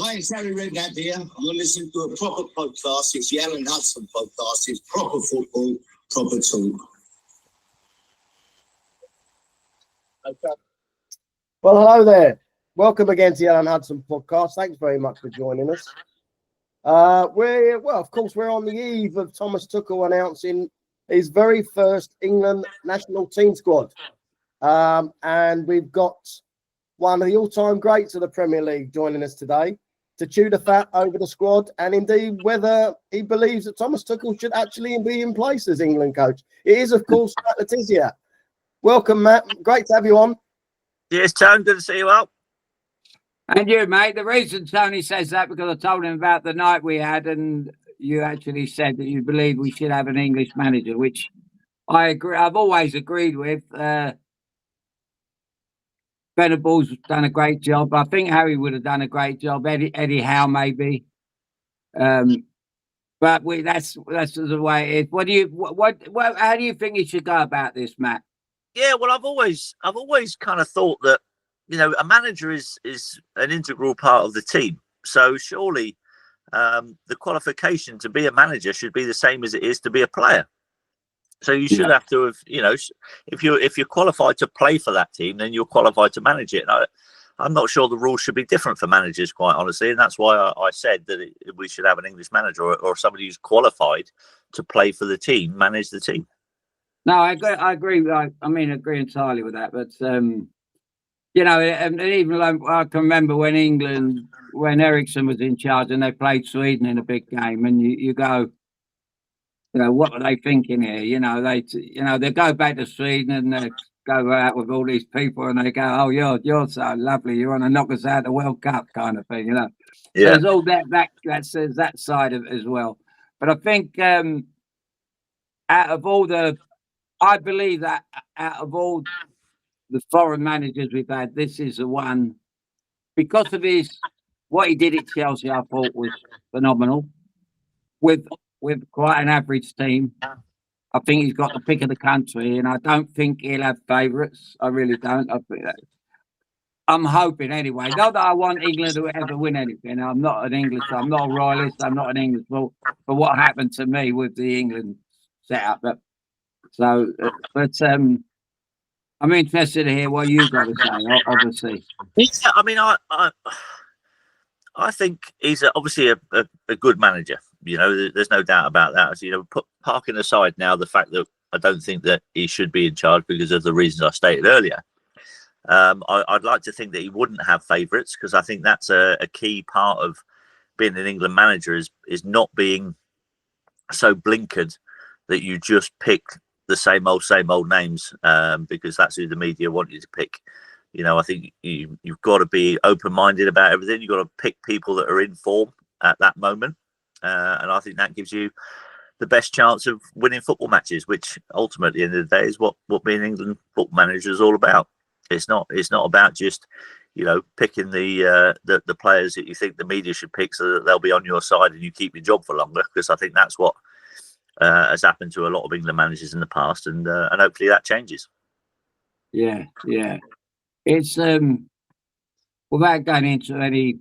Hi, it's Harry Redknapp here. You're listening to a proper podcast. It's the Alan Hudson Podcast. It's proper football, proper talk. Okay. Well, hello there. Welcome again to the Alan Hudson Podcast. Thanks very much for joining us. Of course, we're on the eve of Thomas Tuchel announcing his very first England national team squad. And we've got one of the all-time greats of the Premier League joining us today to chew the fat over the squad and indeed whether he believes that Thomas Tuchel should actually be in place as England coach. It is, of course, Matt Le Tissier. Welcome, Matt. Great to have you on. Yes, Tony, good to see you all. And you, mate. The reason Tony says that because I told him about the night we had, and you actually said that you believe we should have an English manager, which I agree. I've always agreed with. Venables done a great job. I think Harry would have done a great job. Eddie Howe maybe. But that's the way it is. How do you think you should go about this, Matt? Yeah, well, I've always kind of thought that, you know, a manager is an integral part of the team. So surely the qualification to be a manager should be the same as it is to be a player. So you should have to have, you know, if you're qualified to play for that team, then you're qualified to manage it. I'm not sure the rules should be different for managers, quite honestly, and that's why I said that we should have an English manager or somebody who's qualified to play for the team, manage the team. No, I agree. I agree entirely with that. But you know, and even I can remember when Ericsson was in charge and they played Sweden in a big game, and you go, you know, what were they thinking here? You know, they go back to Sweden and they go out with all these people and they go, oh, you're so lovely, you want to knock us out of the World Cup kind of thing, you know. Yeah. So there's all that says that side of it as well. But I think I believe that out of all the foreign managers we've had, this is the one, because of what he did at Chelsea, I thought was phenomenal. With quite an average team, I think he's got the pick of the country, and I don't think he'll have favourites. I really don't. I'm hoping anyway. Not that I want England to ever win anything. I'm not a royalist. I'm not an English for what happened to me with the England setup. I'm interested to hear what you've got to say. Obviously, yeah, I mean, I think he's obviously a good manager. You know, there's no doubt about that. So, you know, parking aside now the fact that I don't think that he should be in charge because of the reasons I stated earlier. I'd like to think that he wouldn't have favourites, because I think that's a key part of being an England manager is not being so blinkered that you just pick the same old names because that's who the media want you to pick. You know, I think you've got to be open-minded about everything. You've got to pick people that are in form at that moment. And I think that gives you the best chance of winning football matches, which ultimately, at the end of the day, is what being an England football manager is all about. It's not about just, you know, picking the players that you think the media should pick so that they'll be on your side and you keep your job for longer, because I think that's what has happened to a lot of England managers in the past, and hopefully that changes. Yeah. It's without going into any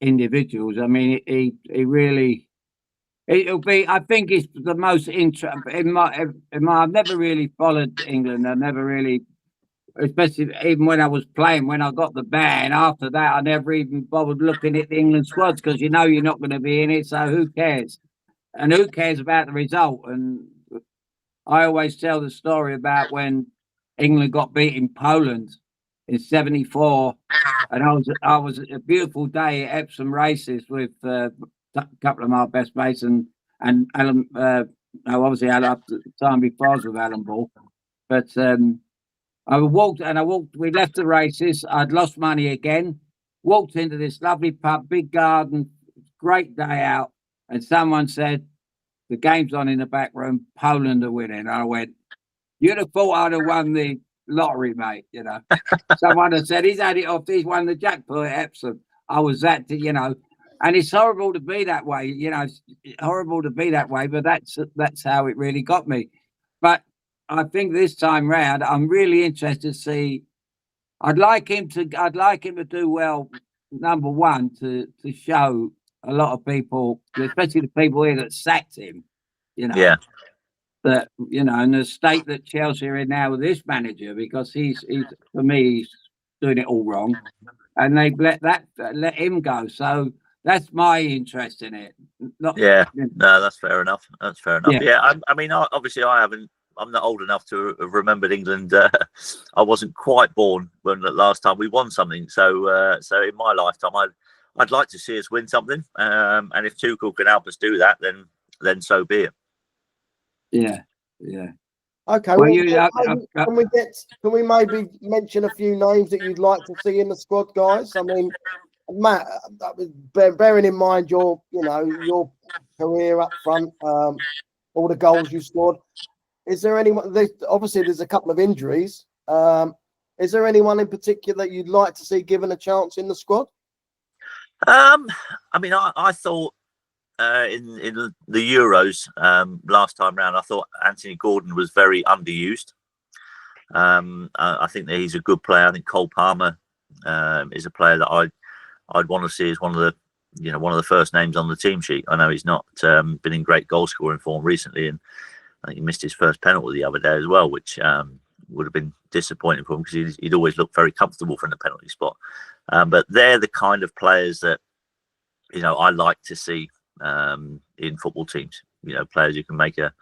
individuals. I mean, he really. It'll be. I think it's the most interesting. I've never really followed England. I never really, especially even when I was playing. When I got the ban, after that, I never even bothered looking at the England squads, because you know you're not going to be in it. So who cares? And who cares about the result? And I always tell the story about when England got beat in Poland in '74, and I was a beautiful day at Epsom races with a couple of my best mates and Alan. Obviously, Alan, the time before I was with Alan Ball, but I walked. We left the races. I'd lost money again. Walked into this lovely pub, big garden, great day out, and someone said, "The game's on in the back room. Poland are winning." And I went, "You'd have thought I'd have won the lottery, mate." You know, someone had said he's had it off. He's won the jackpot at Epsom. I was that, you know, and it's horrible to be that way. You know, it's horrible to be that way, but that's how it really got me. But I think this time round, I'm really interested to see. I'd like him to do well number one, to show a lot of people, especially the people here that sacked him, Yeah. that, and the state that Chelsea are in now with this manager, because he's for me, he's doing it all wrong. And they let him go. So that's my interest in it. No, that's fair enough. Yeah, I mean, obviously, I'm not old enough to have remembered England. I wasn't quite born when the last time we won something. So in my lifetime, I'd like to see us win something. And if Tuchel can help us do that, then so be it. Yeah. Okay. Well, can we maybe mention a few names that you'd like to see in the squad, guys? I mean, Matt, bearing in mind your career up front, all the goals you scored. Is there anyone? Obviously, there's a couple of injuries. Is there anyone in particular that you'd like to see given a chance in the squad? I mean, I thought in the Euros last time round, I thought Anthony Gordon was very underused. I think that he's a good player. I think Cole Palmer is a player that I'd want to see as one of the first names on the team sheet. I know he's not been in great goal scoring form recently, and I think he missed his first penalty the other day as well, which would have been disappointing for him because he'd always looked very comfortable from the penalty spot. But they're the kind of players that I like to see in football teams. Players who can make a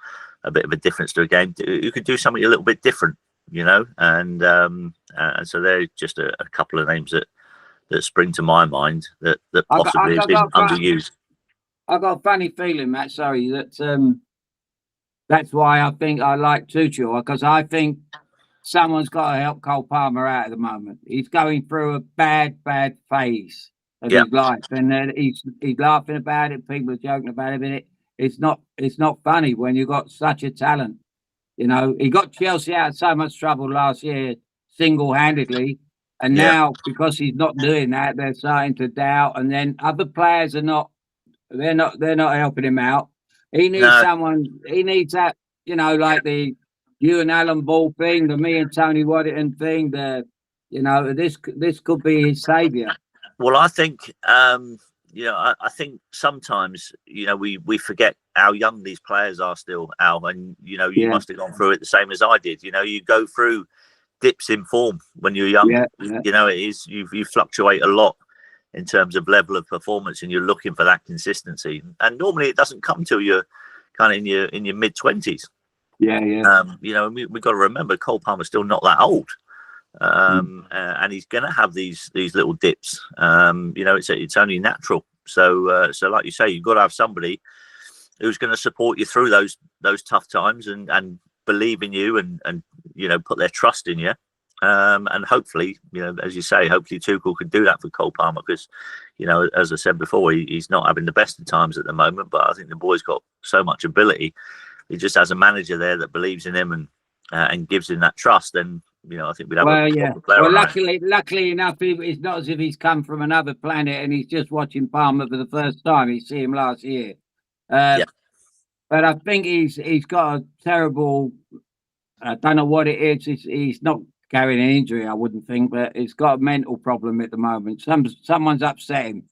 bit of a difference to a game, who could do something a little bit different. And so they're just a couple of names that spring to my mind that possibly have been underused. I got a funny feeling, Matt. Sorry, that's why I think I like Tuchel, because I think someone's got to help Cole Palmer out at the moment. He's going through a bad phase of his life, and he's laughing about it. People are joking about it. But it's not funny when you've got such a talent. He got Chelsea out of so much trouble last year single-handedly, and now because he's not doing that, they're starting to doubt. And then other players are not. They're not helping him out. He needs someone. He needs that. Like the you and Alan Ball thing, the me and Tony Waddington thing. This could be his saviour. Well, I think I think sometimes we forget how young these players are still, Al, and you must have gone through it the same as I did. You go through dips in form when you're young. It is you fluctuate a lot in terms of level of performance, and you're looking for that consistency. And normally it doesn't come till you're kind of in your mid-20s. We've got to remember Cole Palmer's still not that old. And he's going to have these little dips. It's only natural. So like you say, you've got to have somebody who's going to support you through those tough times and believe in you and put their trust in you. And hopefully, as you say, hopefully Tuchel could do that for Cole Palmer because, as I said before, he's not having the best of times at the moment. But I think the boy's got so much ability. He just has a manager there that believes in him and gives him that trust. Then I think we'd have a player. Well, luckily enough, it's not as if he's come from another planet and he's just watching Palmer for the first time. He see him last year. But I think he's got a terrible. I don't know what it is. He's not carrying an injury, I wouldn't think, but he's got a mental problem at the moment. Someone's upset him,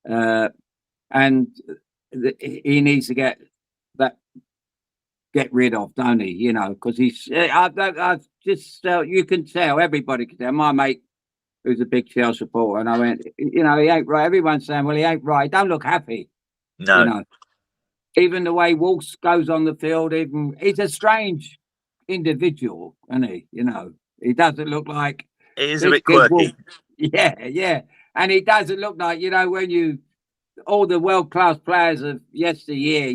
and he needs to get rid of, don't he? Because he's. I just you can tell, everybody can tell. My mate, who's a big Chelsea supporter, and I went, he ain't right. Everyone's saying, well, he ain't right. He don't look happy. No. Even the way Wolves goes on the field, he's a strange individual, isn't he? He doesn't look like he is a bit quirky. Yeah, and he doesn't look like when all the world class players of yesteryear,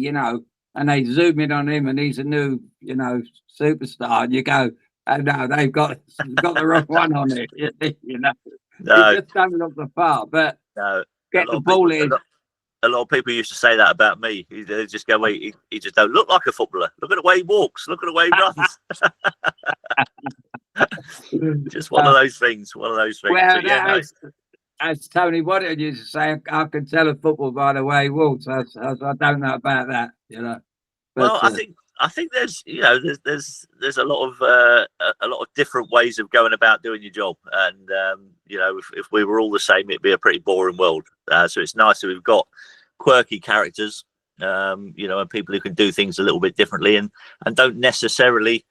and they zoom in on him, and he's a new, superstar, and you go, oh no, they've got the wrong one on it, No, he just don't look the part, but get the ball in. A lot of people used to say that about me. They just go, wait, he just don't look like a footballer. Look at the way he walks. Look at the way he runs. Just one of those things. Well, as Tony Waddington used to say, I can tell a football by the way he walks. I don't know about that, But, well, I think I think there's a lot of different ways of going about doing your job, and if we were all the same, it'd be a pretty boring world. So it's nice that we've got quirky characters, and people who can do things a little bit differently and don't necessarily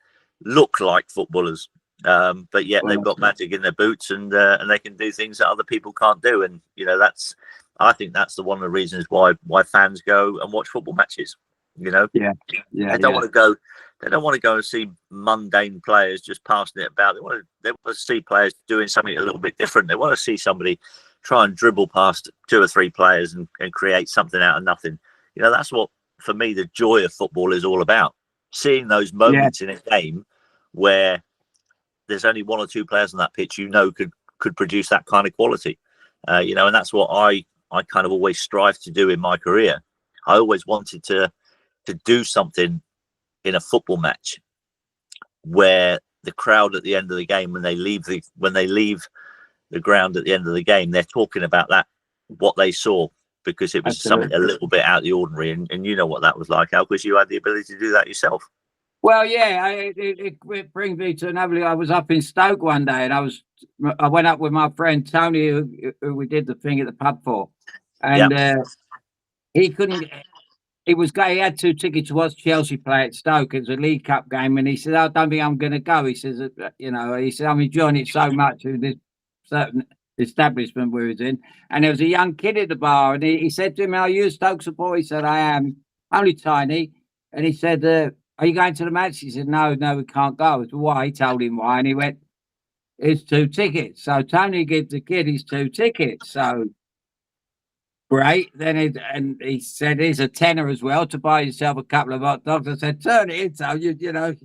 look like footballers, but yet they've got magic in their boots, and they can do things that other people can't do. And I think that's one of the reasons why fans go and watch football matches. They don't want to go. They don't want to go and see mundane players just passing it about. They want to see players doing something a little bit different. They want to see somebody try and dribble past 2 or 3 players and create something out of nothing. That's what, for me, the joy of football is all about. Seeing those moments in a game where there's only 1 or 2 players on that pitch could produce that kind of quality. And that's what I kind of always strive to do in my career. I always wanted to do something in a football match where the crowd at the end of the game, when they leave the ground at the end of the game, they're talking about what they saw, because it was something a little bit out of the ordinary. And you know what that was like, Al, because you had the ability to do that yourself. Well, yeah, it brings me to another. I was up in Stoke one day, and I went up with my friend Tony, who we did the thing at the pub for, and he couldn't. He had 2 tickets to watch Chelsea play at Stoke. It was a League Cup game, and he said, "I don't think I'm going to go." He says, he said, "I'm enjoying it so much with this certain establishment we was in." And there was a young kid at the bar, and he said to him, "Are you a Stoke supporter?" He said, "I am, only tiny." And he said, "Are you going to the match?" He said, No, we can't go. I said, "Why?" He told him why, and he went, "It's 2 tickets." So Tony gives the kid his 2 tickets. So great. Then he said, "Here's a tenner as well to buy yourself a couple of hot dogs." I said, "Turn it in, so you know."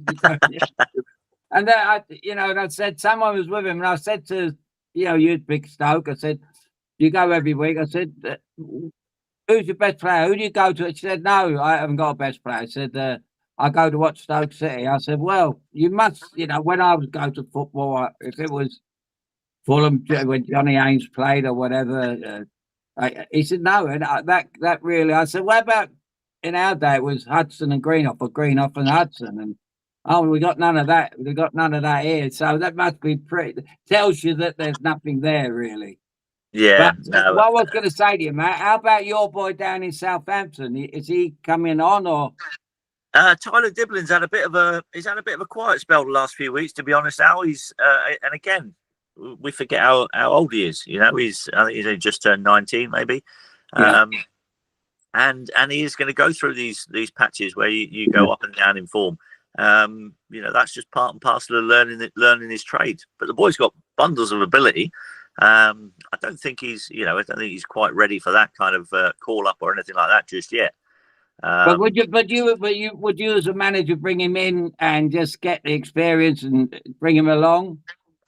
And then I said, someone was with him, and I said to you'd big Stoke. I said, "You go every week." I said, "Who's your best player? Who do you go to?" She said, "No, I haven't got a best player." I said, "I go to watch Stoke City." I said, "Well, you must, when I was going to football, if it was Fulham when Johnny Haynes played or whatever." He said, "No," and that really. I said, "What about in our day? It was Hudson and Greenhoff, or Greenhoff and Hudson, and we got none of that. We got none of that here. So that must be tells you that there's nothing there really." Yeah. But what I was going to say to you, Matt, how about your boy down in Southampton? Is he coming on or? Tyler Diblin's had a bit of a quiet spell the last few weeks, to be honest. Al, he's and again, we forget how old he is. I think he's only just turned 19, maybe. And he is going to go through these patches where you go up and down in form. That's just part and parcel of learning his trade. But the boy's got bundles of ability. I don't think he's quite ready for that kind of call up or anything like that just yet. But would you as a manager bring him in and just get the experience and bring him along?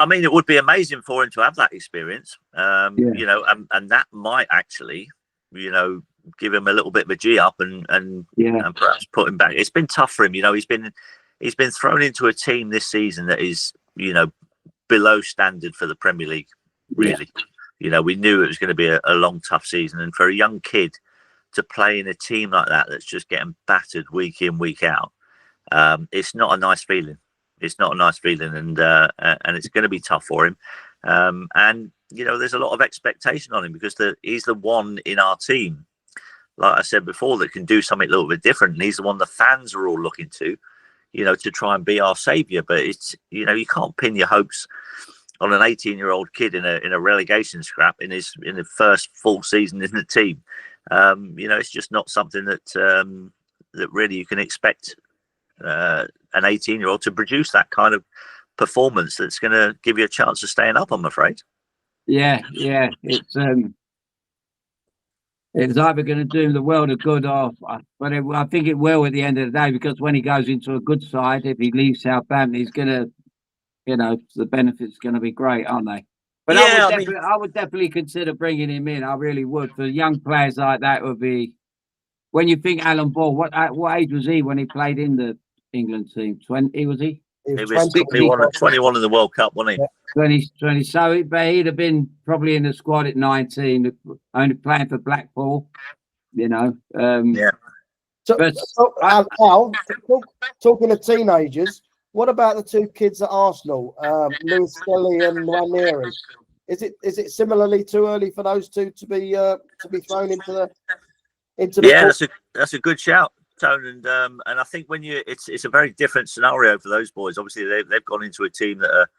I mean, it would be amazing for him to have that experience, and that might actually, give him a little bit of a G up and perhaps put him back. It's been tough for him. He's been thrown into a team this season that is, below standard for the Premier League. Really, we knew it was going to be a long, tough season, and for a young kid to play in a team like that's just getting battered week in, week out, it's not a nice feeling. It's not a nice feeling, and it's going to be tough for him. And there's a lot of expectation on him because he's the one in our team, like I said before, that can do something a little bit different. And he's the one the fans are all looking to, to try and be our saviour. But it's you can't pin your hopes on an 18-year-old kid in a relegation scrap in the first full season in the team. It's just not something that really you can expect an 18-year-old to produce that kind of performance that's going to give you a chance of staying up, I'm afraid. Yeah. It's either going to do him the world of good or, but I think it will at the end of the day, because when he goes into a good side, if he leaves Southampton, he's going to, the benefits are going to be great, aren't they? But yeah, I would definitely consider bringing him in. I really would. For young players like that, would be. When you think Alan Ball, what age was he when he played in the England team? 20 was he? He was 21 in the World Cup, wasn't he? 20. So he'd have been probably in the squad at 19, only playing for Blackpool. But talking of teenagers, what about the two kids at Arsenal, lewis-skelly and Nwaneri? Is it similarly too early for those two to be thrown into the Yeah, that's a good shout, Tone, and I think when it's a very different scenario for those boys. Obviously, they've gone into a team that are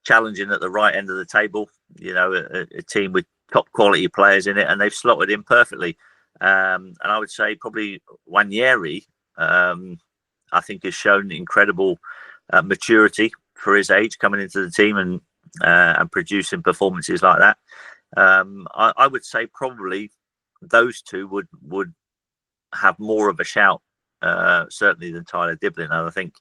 challenging at the right end of the table. You know, a team with top quality players in it, and they've slotted in perfectly. And I would say probably Nwaneri, I think, has shown incredible maturity for his age coming into the team and producing performances like that. I would say probably those two would have more of a shout, certainly, than Tyler Diblin. And I think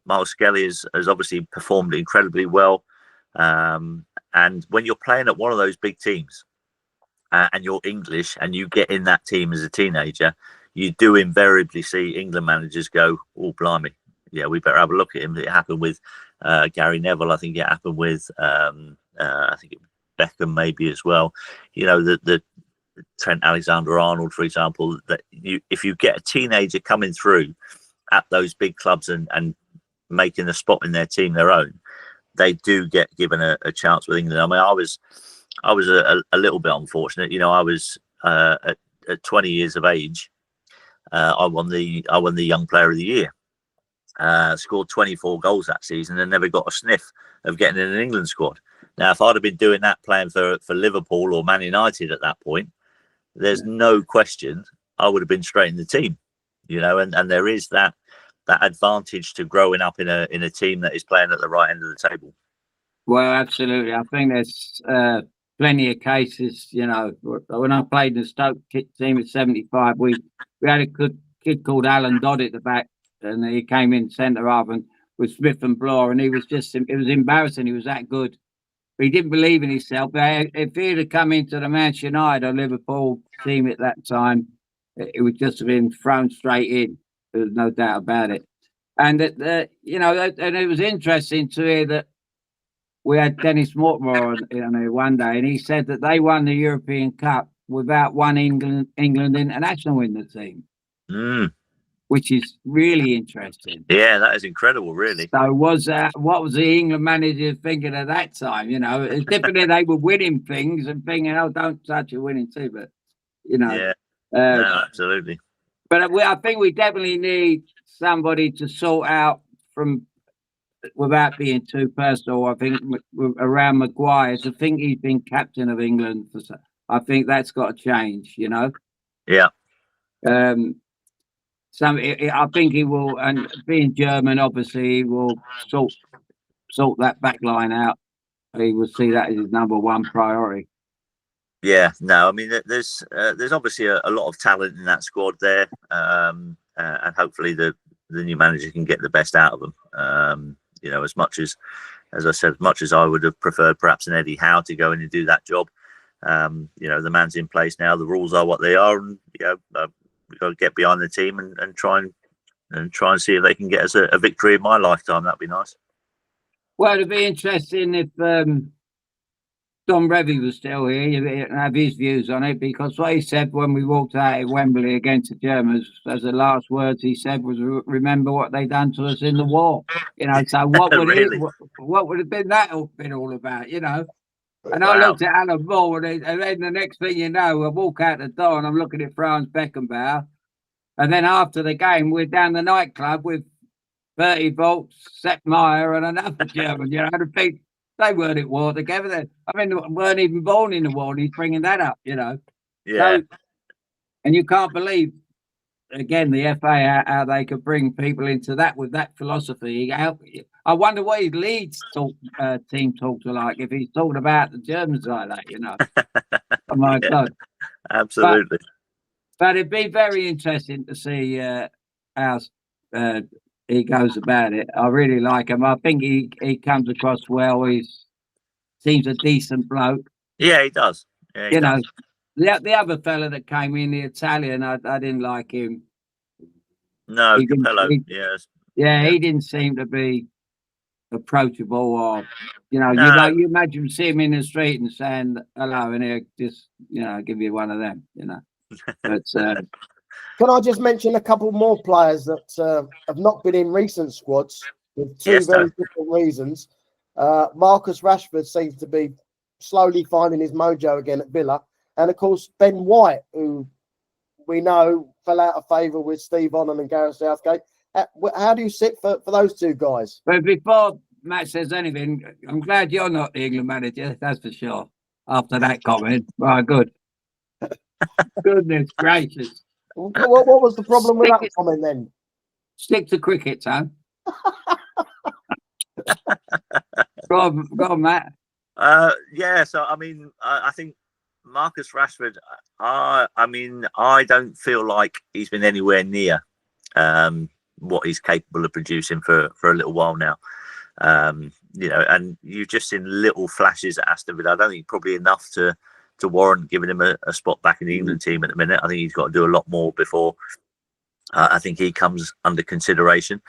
Miles Skelly has obviously performed incredibly well. And when you're playing at one of those big teams and you're English and you get in that team as a teenager, you do invariably see England managers go, "Oh, blimey, yeah, we better have a look at him." It happened with Gary Neville. I think it happened with I think Beckham maybe as well. You know, the Trent Alexander-Arnold, for example, that if you get a teenager coming through at those big clubs and making a spot in their team their own, they do get given a chance with England. I mean, I was a little bit unfortunate. You know, I was at 20 years of age. I won the Young Player of the Year. Scored 24 goals that season and never got a sniff of getting in an England squad. Now, if I'd have been doing that playing for Liverpool or Man United at that point, there's no question I would have been straight in the team. You know, and there is that advantage to growing up in a team that is playing at the right end of the table. Well, absolutely. I think there's plenty of cases. You know, when I played in the Stoke team at 75, we had a good kid called Alan Dodd at the back, and he came in centre half and with Smith and Bloor, and it was embarrassing. He was that good. But he didn't believe in himself. But if he'd have come into the Manchester United or Liverpool team at that time, it would just have been thrown straight in. There's no doubt about it. And you know, and it was interesting to hear that we had Dennis Mortimer on one day, and he said that they won the European Cup without one England international in the team, which is really interesting. Yeah, that is incredible, really. So what was the England manager thinking at that time? You know, it's typically they were winning things and thinking, "Oh, don't touch a winning team," but you know, yeah, no, absolutely. But I think we definitely need somebody to sort out from, without being too personal, I think around Maguire, to think he's been captain of England. I think that's got to change, you know? Yeah. I think he will, and being German, obviously, he will sort that back line out. He will see that as his number one priority. Yeah, no, I mean, there's obviously a lot of talent in that squad there, and hopefully the new manager can get the best out of them. You know, as I said, as much as I would have preferred perhaps an Eddie Howe to go in and do that job. You know, the man's in place now. The rules are what they are, and you know, we've got to get behind the team and try and see if they can get us a victory in my lifetime. That'd be nice. Well, it'd be interesting if Don Revie was still here and have his views on it, because what he said when we walked out at Wembley against the Germans, as the last words he said was, "Remember what they done to us in the war." You know, so what would really? what would have been all about? You know. And Wow. I looked at Alan Moore, and then the next thing you know, I walk out the door and I'm looking at Franz Beckenbauer, and then after the game, we're down the nightclub with 30 volts, Sepp Meyer, and another German. You know, and I think they weren't at war together. I mean, they weren't even born in the war, and he's bringing that up, you know. Yeah. So, and you can't believe, again, the FA, how they could bring people into that with that philosophy. I wonder what his Leeds team talks like, if he's talking about the Germans like that, you know. Oh my God. Absolutely. But it'd be very interesting to see how he goes about it. I really like him. I think he comes across well. Seems a decent bloke. Yeah, he does. Yeah, you know, the other fella that came in, the Italian, I didn't like him. No, Capello. Yes. Yeah, he didn't seem to be approachable, or you know, you imagine seeing him in the street and saying hello, and he'll just, you know, give you one of them, you know. But Can I just mention a couple more players that have not been in recent squads with two Yes, very Dave. different reasons? Marcus Rashford seems to be slowly finding his mojo again at Villa. And, of course, Ben White, who we know fell out of favour with Steve Onnan and Gareth Southgate. How do you sit for those two guys? But before Matt says anything, I'm glad you're not the England manager, that's for sure. After that comment. Right, good. Goodness gracious. What was the problem with that comment then? Stick to cricket, son. Go on, Matt. Yeah, so I mean, I think Marcus Rashford. I mean, I don't feel like he's been anywhere near what he's capable of producing for a little while now. You know, and you've just seen little flashes at Aston Villa. I don't think probably enough to warrant giving him a spot back in the England team at the minute. I think he's got to do a lot more before I think he comes under consideration.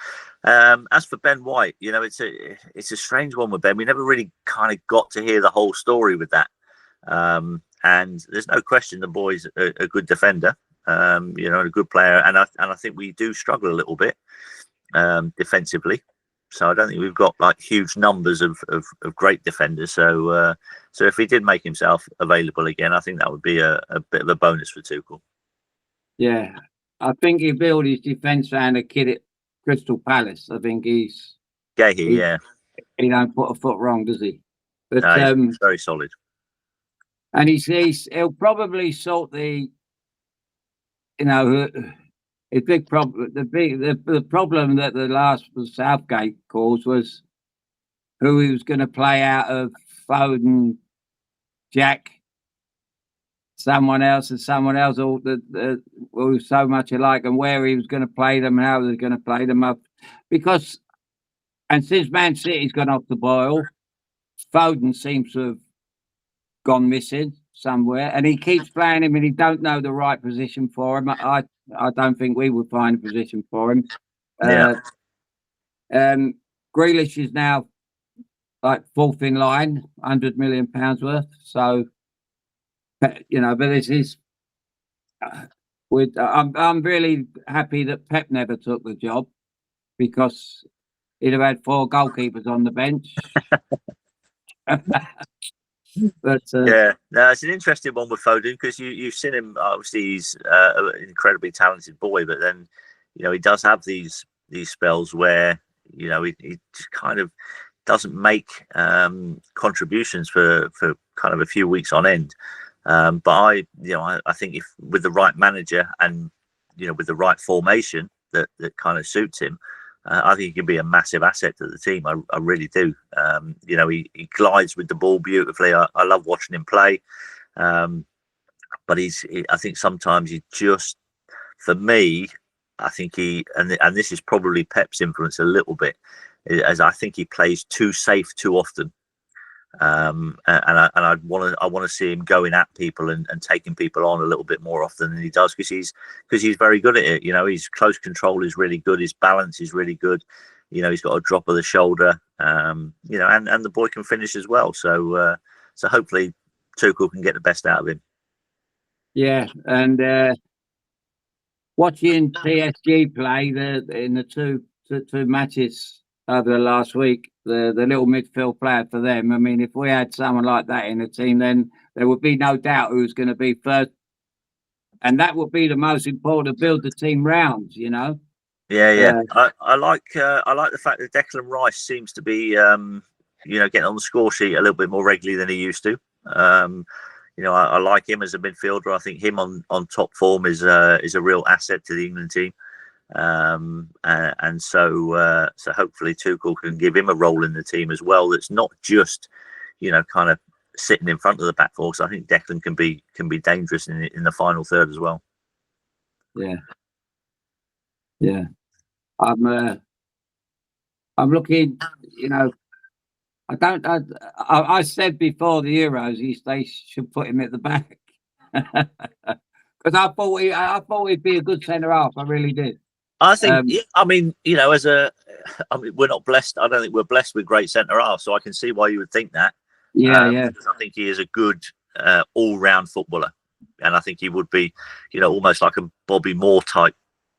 As for Ben White, you know, it's a strange one with Ben. We never really kind of got to hear the whole story with that. And there's no question the boy's a good defender, you know, a good player. And I think we do struggle a little bit defensively. So I don't think we've got like huge numbers of great defenders. So if he did make himself available again, I think that would be a bit of a bonus for Tuchel. Yeah, I think he built his defence around a kid at Crystal Palace. I think he's Gahey, yeah. He don't put a foot wrong, does he? But No, he's very solid. And he'll probably sort the, you know, his big problem. The problem that the last Southgate caused was who he was going to play out of Foden, Jack, someone else, all were so much alike, and where he was going to play them, how he was going to play them up. Because, and since Man City's gone off the boil, Foden seems to have gone missing somewhere, and he keeps playing him, and he don't know the right position for him. I don't think we would find a position for him. Yeah. Grealish is now like fourth in line, £100 million worth. So, you know, but this is. I'm really happy that Pep never took the job, because he'd have had 4 goalkeepers on the bench. But yeah, no, it's an interesting one with Foden, because you've seen him. Obviously, he's an incredibly talented boy, but then, you know, he does have these spells where, you know, he just kind of doesn't make contributions for kind of a few weeks on end. But I think if with the right manager and, you know, with the right formation that kind of suits him, I think he can be a massive asset to the team. I really do. You know, he glides with the ball beautifully. I love watching him play. But I think sometimes he just, for me, I think and this is probably Pep's influence a little bit, as I think he plays too safe too often. And I want to see him going at people and taking people on a little bit more often than he does, because he's very good at it. You know, his close control is really good. His balance is really good. You know, he's got a drop of the shoulder. You know, and the boy can finish as well. So hopefully Tuchel can get the best out of him. Yeah, and watching PSG play in the two matches over the last week, the little midfield player for them. I mean, if we had someone like that in the team, then there would be no doubt who's going to be first, and that would be the most important to build the team round. You know. Yeah. I like the fact that Declan Rice seems to be, you know, getting on the score sheet a little bit more regularly than he used to. You know, I like him as a midfielder. I think him on top form is a real asset to the England team. And so hopefully Tuchel can give him a role in the team as well. That's not just, you know, kind of sitting in front of the back four. So I think Declan can be dangerous in the final third as well. Yeah. I'm looking. You know, I said before the Euros, they should put him at the back, because I thought he'd be a good centre half. I really did. I think, I mean, you know, we're not blessed. I don't think we're blessed with great centre half, so I can see why you would think that. Yeah. Because I think he is a good all-round footballer. and I think he would be, almost like a Bobby Moore type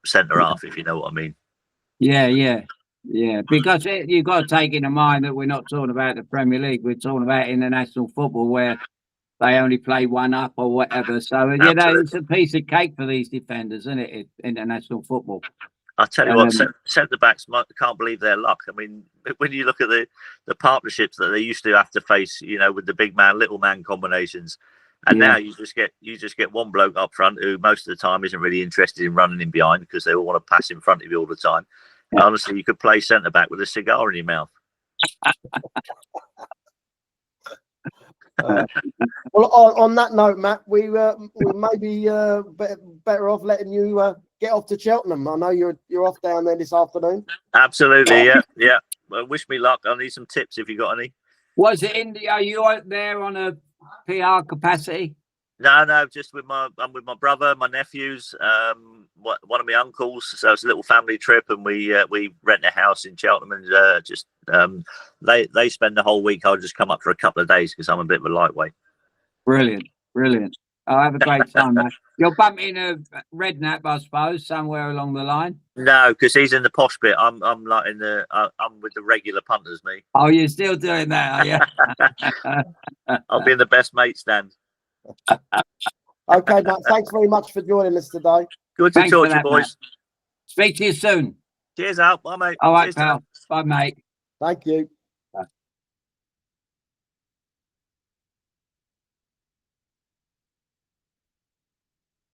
centre half, if you know what I mean. Yeah. Because you've got to take into mind that we're not talking about the Premier League. We're talking about international football where they only play one up or whatever. So, it's a piece of cake for these defenders, isn't it? International football. I tell you what, centre backs can't believe their luck. I mean, when you look at the partnerships that they used to have to face, with the big man, little man combinations, and now you just get one bloke up front who most of the time isn't really interested in running in behind because they all want to pass in front of you all the time. Yeah. Honestly, you could play centre back with a cigar in your mouth. Well, on that note, Matt, we may be better off letting you get off to Cheltenham. I know you're off down there this afternoon. Absolutely, yeah. Well, wish me luck. I need some tips if you got any. Was it India? Are you out there on a PR capacity? No, just I'm with my brother, my nephews, one of my uncles. So it's a little family trip, and we rent a house in Cheltenham, and they spend the whole week. I'll just come up for a couple of days because I'm a bit of a lightweight. Brilliant. I'll have a great time, mate. You'll bump into Redknapp, I suppose, somewhere along the line. No, because he's in the posh bit. I'm like I'm with the regular punters, me. Oh, you're still doing that, are you? I'll be in the best mate stand. Okay, Matt. Thanks very much for joining us today. Good to talk to you, boys. Matt. Speak to you soon. Cheers out. Bye, mate. All right, Cheers, pal. Bye, mate. Thank you.